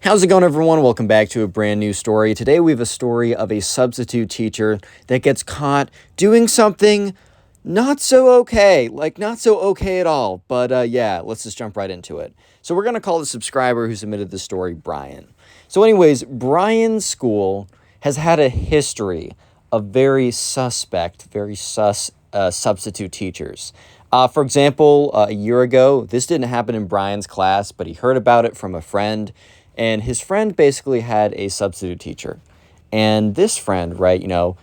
How's it going, everyone? Welcome back to a brand new story. Today we have a story of a substitute teacher that gets caught doing something not so okay. Not so okay at all. But yeah, let's just jump right into it. So we're going to call the subscriber who submitted the story Brian. So anyways, Brian's school has had a history of very sus substitute teachers. For example, a year ago, this didn't happen in Brian's class, but he heard about it from a friend. And his friend basically had a substitute teacher. And this friend, right,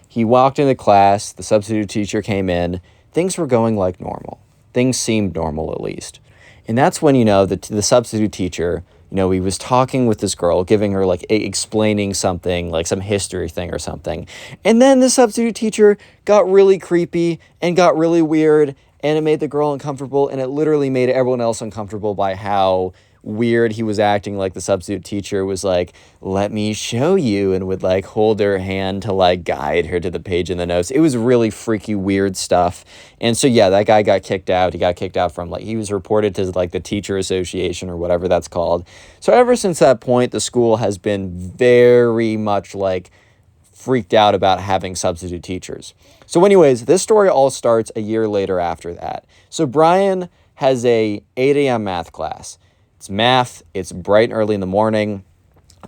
he walked into class, the substitute teacher came in, things were going like normal. Things seemed normal, at least. And that's when, the substitute teacher, he was talking with this girl, giving her, explaining something, like some history thing or something. And then the substitute teacher got really creepy and got really weird, and it made the girl uncomfortable, and it literally made everyone else uncomfortable by how weird he was acting. Like the substitute teacher was like, let me show you, and would hold her hand to guide her to the page in the notes. It was really freaky weird stuff. And so yeah, that guy got kicked out. He got kicked out from he was reported to the teacher association or whatever that's called. So ever since that point, the school has been very much freaked out about having substitute teachers. So anyways, this story all starts a year later after that. So Brian has a 8 a.m. math class. It's math. It's bright and early in the morning.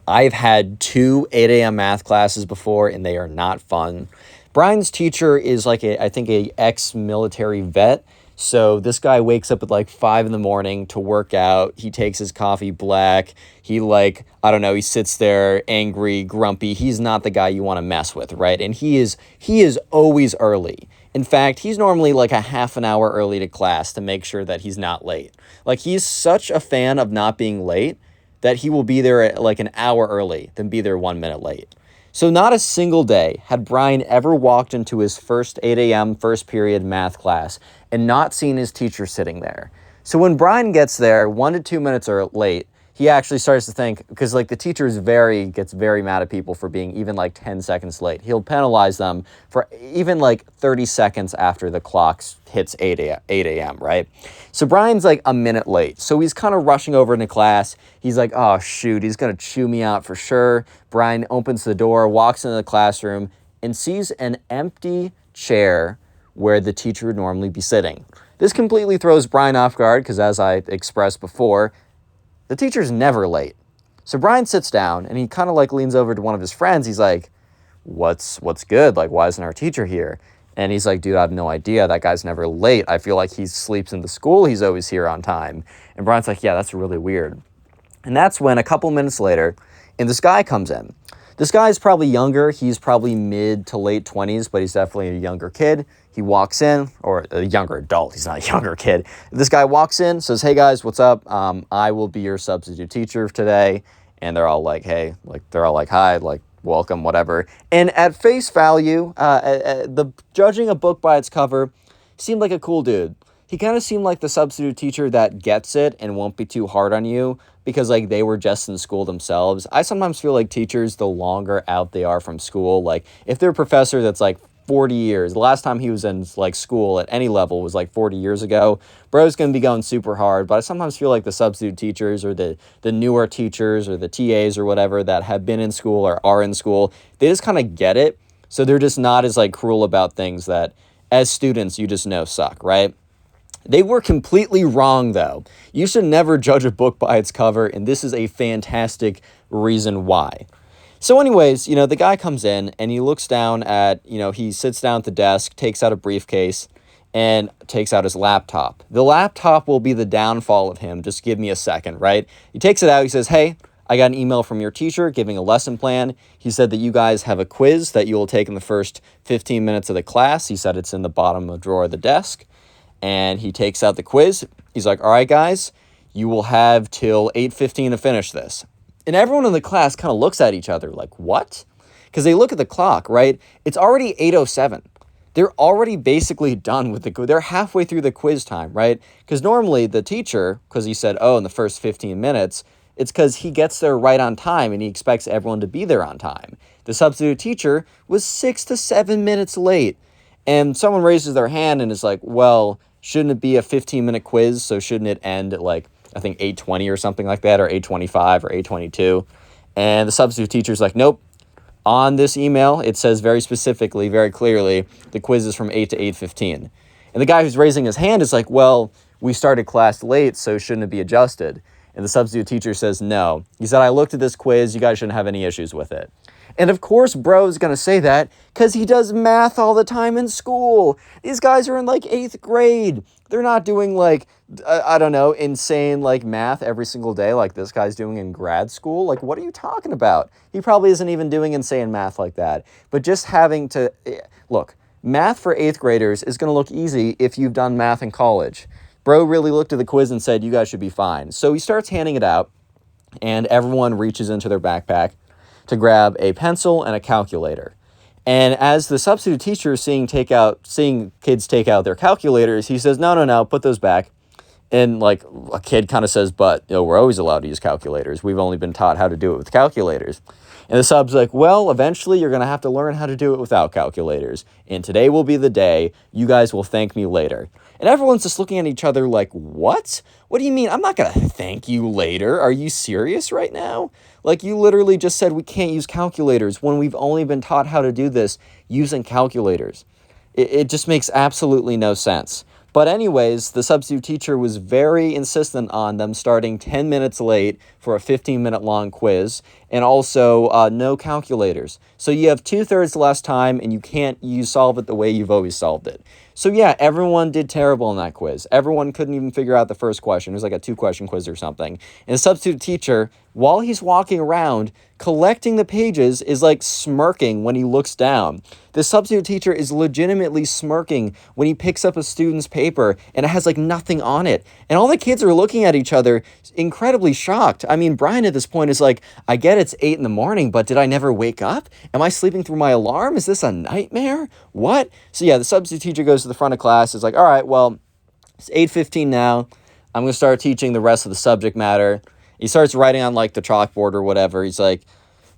I've had 2 8 a.m. math classes before, and they are not fun. Brian's teacher is I think a ex-military vet. So this guy wakes up at 5 in the morning to work out. He takes his coffee black. He he sits there angry, grumpy. He's not the guy you want to mess with, right? And he is always early. In fact, he's normally a half an hour early to class to make sure that he's not late. He's such a fan of not being late that he will be there at an hour early than be there 1 minute late. So not a single day had Brian ever walked into his first 8 a.m. first period math class and not seen his teacher sitting there. So when Brian gets there 1 to 2 minutes late, he actually starts to think, because the teacher gets very mad at people for being even 10 seconds late. He'll penalize them for even 30 seconds after the clock hits 8 a.m., right? So Brian's a minute late. So he's kind of rushing over into class. He's like, oh shoot, he's going to chew me out for sure. Brian opens the door, walks into the classroom, and sees an empty chair where the teacher would normally be sitting. This completely throws Brian off guard because, as I expressed before, the teacher's never late. So Brian sits down and he kind of leans over to one of his friends. He's like, what's good? Why isn't our teacher here? And he's like, dude, I have no idea. That guy's never late. I feel like he sleeps in the school. He's always here on time. And Brian's like, yeah, that's really weird. And that's when a couple minutes later, and this guy comes in. This guy's probably younger. He's probably mid to late 20s, but he's definitely a younger kid. He walks in, or a younger adult. He's not a younger kid. This guy walks in, says, hey guys, what's up? I will be your substitute teacher today. And they're all like, hey, they're all like, hi, welcome, whatever. And at face value, the judging a book by its cover, seemed like a cool dude. He kind of seemed like the substitute teacher that gets it and won't be too hard on you because they were just in school themselves. I sometimes feel like teachers, the longer out they are from school, if they're a professor that's 40 years, the last time he was in school at any level was 40 years ago, bro's gonna be going super hard. But I sometimes feel like the substitute teachers or the newer teachers or the TAs or whatever that have been in school or are in school, they just kind of get it. So they're just not as cruel about things that as students you just know suck, right? They were completely wrong, though. You should never judge a book by its cover, and this is a fantastic reason why. So anyways, the guy comes in, and he looks down at, he sits down at the desk, takes out a briefcase, and takes out his laptop. The laptop will be the downfall of him. Just give me a second, right? He takes it out. He says, hey, I got an email from your teacher giving a lesson plan. He said that you guys have a quiz that you will take in the first 15 minutes of the class. He said it's in the bottom of the drawer of the desk. And he takes out the quiz. He's like, all right, guys, you will have till 8:15 to finish this. And everyone in the class kind of looks at each other like, what? Because they look at the clock, right? It's already 8:07. They're already basically done with the quiz. They're halfway through the quiz time, right? Because normally the teacher, because he said, oh, in the first 15 minutes, it's because he gets there right on time and he expects everyone to be there on time. The substitute teacher was 6 to 7 minutes late. And someone raises their hand and is like, well, shouldn't it be a 15-minute quiz? So shouldn't it end at I think 8:20 or something like that, or 8:25 or 8:22? And the substitute teacher's like, nope. On this email, it says very specifically, very clearly, the quiz is from 8 to 8:15. And the guy who's raising his hand is like, well, we started class late, so shouldn't it be adjusted? And the substitute teacher says, no. He said, I looked at this quiz. You guys shouldn't have any issues with it. And of course, bro's going to say that because he does math all the time in school. These guys are in like 8th grade. They're not doing like, I don't know, insane like math every single day like this guy's doing in grad school. Like, what are you talking about? He probably isn't even doing insane math like that. But just having to, look, math for 8th graders is going to look easy if you've done math in college. Bro really looked at the quiz and said, you guys should be fine. So he starts handing it out, and everyone reaches into their backpack to grab a pencil and a calculator. And as the substitute teacher is seeing kids take out their calculators, he says, no, put those back. And like a kid kind of says, but we're always allowed to use calculators. We've only been taught how to do it with calculators. And the sub's like, well, eventually you're going to have to learn how to do it without calculators. And today will be the day. You guys will thank me later. And everyone's just looking at each other like, what? What do you mean? I'm not going to thank you later. Are you serious right now? Like, you literally just said we can't use calculators when we've only been taught how to do this using calculators. It just makes absolutely no sense. But anyways, the substitute teacher was very insistent on them starting 10 minutes late for a 15-minute long quiz, and also no calculators. So you have 2/3 less time, and you solve it the way you've always solved it. So yeah, everyone did terrible in that quiz. Everyone couldn't even figure out the first question. It was like a 2-question quiz or something. And the substitute teacher, while he's walking around collecting the pages, is like smirking when he looks down. The substitute teacher is legitimately smirking when he picks up a student's paper and it has like nothing on it. And all the kids are looking at each other incredibly shocked. I mean, Brian at this point is like, I get it's 8 a.m, but did I never wake up? Am I sleeping through my alarm? Is this a nightmare? What? So yeah, the substitute teacher goes to the front of class. Is like, all right, well, it's 8:15 now. I'm going to start teaching the rest of the subject matter. He starts writing on like the chalkboard or whatever. He's like,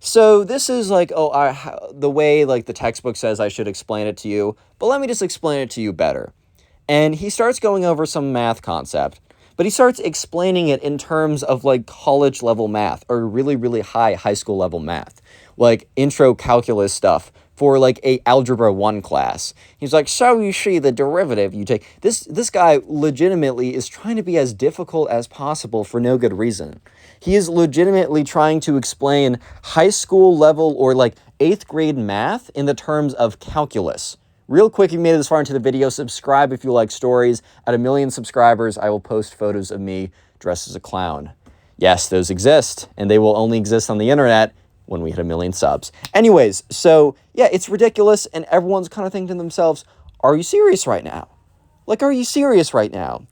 so this is like, the way like the textbook says I should explain it to you, but let me just explain it to you better. And he starts going over some math concept, but he starts explaining it in terms of like college level math or really, really high school level math, like intro calculus stuff for like a algebra 1 class. He's like, so you see the derivative you take. This guy legitimately is trying to be as difficult as possible for no good reason. He is legitimately trying to explain high school level or like 8th grade math in the terms of calculus. Real quick, if you made it this far into the video, subscribe if you like stories. At 1 million subscribers, I will post photos of me dressed as a clown. Yes, those exist, and they will only exist on the internet when we hit 1 million subs. Anyways, so yeah, it's ridiculous, and everyone's kind of thinking to themselves, are you serious right now? Like, are you serious right now?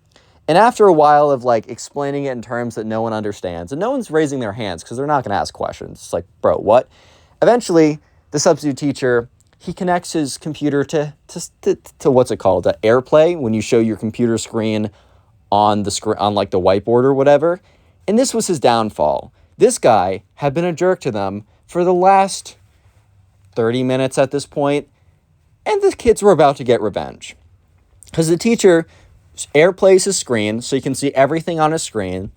And after a while of like explaining it in terms that no one understands, and no one's raising their hands because they're not going to ask questions. It's like, bro, what? Eventually, the substitute teacher, he connects his computer to what's it called? AirPlay, when you show your computer screen on the screen, on like the whiteboard or whatever. And this was his downfall. This guy had been a jerk to them for the last 30 minutes at this point, and the kids were about to get revenge. Because the teacher AirPlays his screen so you can see everything on his screen,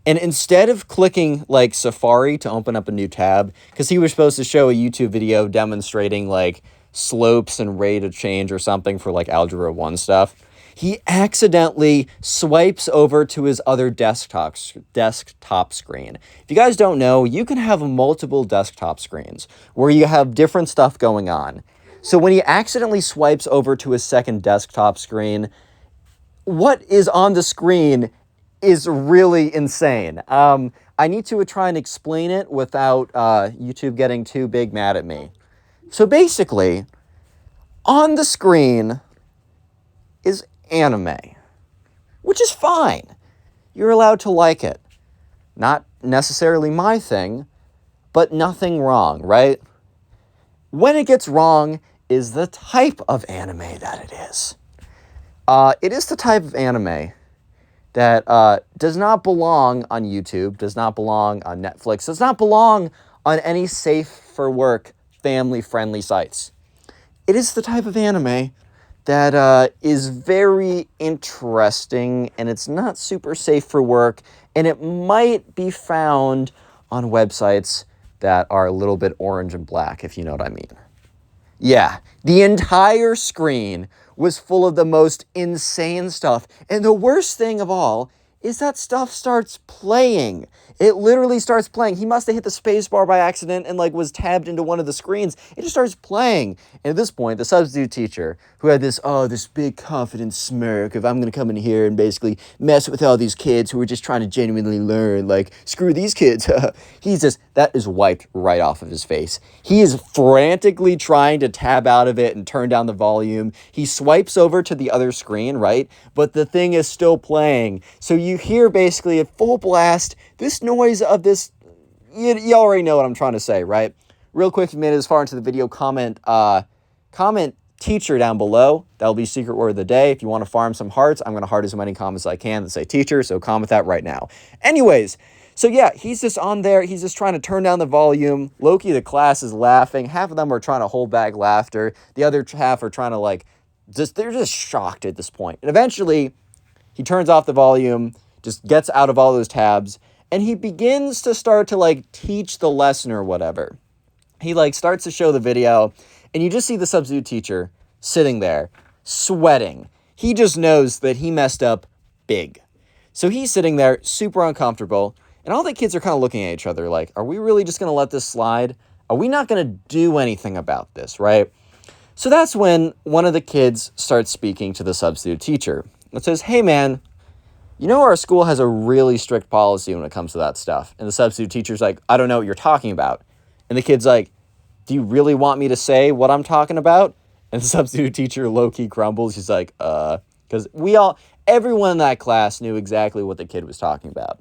and instead of clicking like Safari to open up a new tab, because he was supposed to show a YouTube video demonstrating like slopes and rate of change or something for like Algebra 1 stuff, he accidentally swipes over to his other desktop screen. If you guys don't know, you can have multiple desktop screens where you have different stuff going on. So when he accidentally swipes over to his second desktop screen, what is on the screen is really insane. I need to try and explain it without YouTube getting too big mad at me. So basically, on the screen is anime, which is fine. You're allowed to like it. Not necessarily my thing, but nothing wrong, right? When it gets wrong is the type of anime that it is. It is the type of anime that does not belong on YouTube, does not belong on Netflix, does not belong on any safe-for-work, family-friendly sites. It is the type of anime that is very interesting, and it's not super safe for work, and it might be found on websites that are a little bit orange and black, if you know what I mean. Yeah, the entire screen was full of the most insane stuff. And the worst thing of all is that stuff starts playing. It literally starts playing. He must have hit the space bar by accident and like was tabbed into one of the screens. It just starts playing. And at this point, the substitute teacher, who had this big confident smirk of I'm going to come in here and basically mess with all these kids who are just trying to genuinely learn, like, screw these kids. That is wiped right off of his face. He is frantically trying to tab out of it and turn down the volume. He swipes over to the other screen, right? But the thing is still playing. So you hear basically at full blast this noise of this. You already know what I'm trying to say, right? Real quick, if you made it this far into the video, comment teacher down below. That'll be secret word of the day. If you want to farm some hearts, I'm going to heart as many comments as I can that say teacher, so comment that right now. Anyways, so yeah, he's just on there. He's just trying to turn down the volume. Loki, the class is laughing. Half of them are trying to hold back laughter. The other half are trying to they're just shocked at this point. And eventually, he turns off the volume, just gets out of all those tabs, and he begins to start to teach the lesson or whatever. He starts to show the video, and you just see the substitute teacher sitting there, sweating. He just knows that he messed up big. So he's sitting there, super uncomfortable, and all the kids are kind of looking at each other like, are we really just going to let this slide? Are we not going to do anything about this, right? So that's when one of the kids starts speaking to the substitute teacher. It says, hey man, you know our school has a really strict policy when it comes to that stuff. And the substitute teacher's like, I don't know what you're talking about. And the kid's like, do you really want me to say what I'm talking about? And the substitute teacher low-key grumbles. He's like, because everyone in that class knew exactly what the kid was talking about.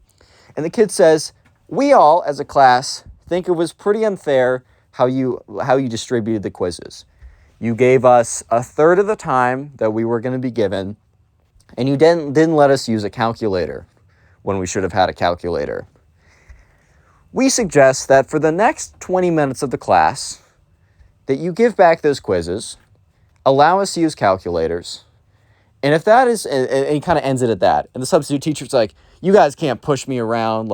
And the kid says, we all, as a class, think it was pretty unfair how you distributed the quizzes. You gave us a third of the time that we were going to be given, and you didn't let us use a calculator when we should have had a calculator. We suggest that for the next 20 minutes of the class, that you give back those quizzes, allow us to use calculators, and if that is, and he kind of ends it at that. And the substitute teacher's like, you guys can't push me around.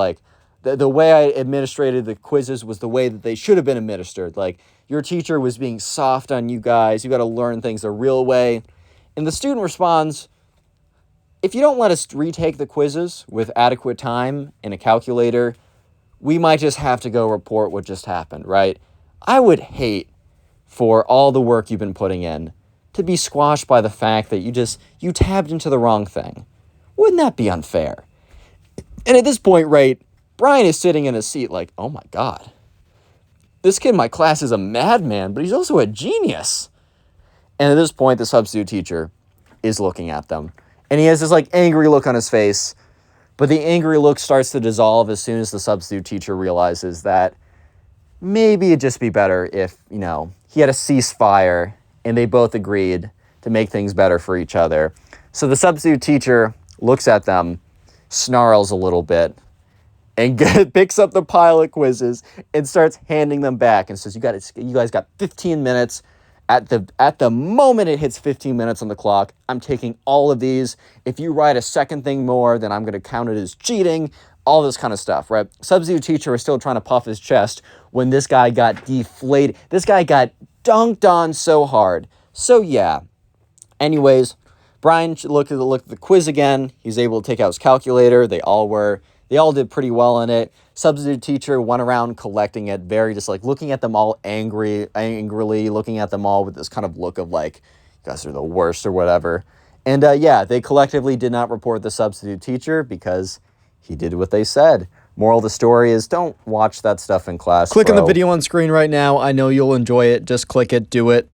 The way I administrated the quizzes was the way that they should have been administered. Your teacher was being soft on you guys. You got to learn things the real way. And the student responds, if you don't let us retake the quizzes with adequate time and a calculator, we might just have to go report what just happened, right? I would hate for all the work you've been putting in to be squashed by the fact that you tabbed into the wrong thing. Wouldn't that be unfair? And at this point, right, Brian is sitting in his seat like, oh my God, this kid in my class is a madman, but he's also a genius. And at this point, the substitute teacher is looking at them. And he has this angry look on his face, but the angry look starts to dissolve as soon as the substitute teacher realizes that maybe it'd just be better if, he had a ceasefire and they both agreed to make things better for each other. So the substitute teacher looks at them, snarls a little bit, and picks up the pile of quizzes and starts handing them back and says, you guys got 15 minutes. At the moment it hits 15 minutes on the clock, I'm taking all of these. If you write a second thing more, then I'm going to count it as cheating. All this kind of stuff, right? Substitute teacher is still trying to puff his chest when this guy got deflated. This guy got dunked on so hard. So yeah. Anyways, Brian looked at the quiz again. He's able to take out his calculator. They all did pretty well in it. Substitute teacher went around collecting it, very just looking at them all angrily, looking at them all with this kind of look of you guys are the worst or whatever. And they collectively did not report the substitute teacher because he did what they said. Moral of the story is don't watch that stuff in class. Click on the video on screen right now. I know you'll enjoy it. Just click it, do it.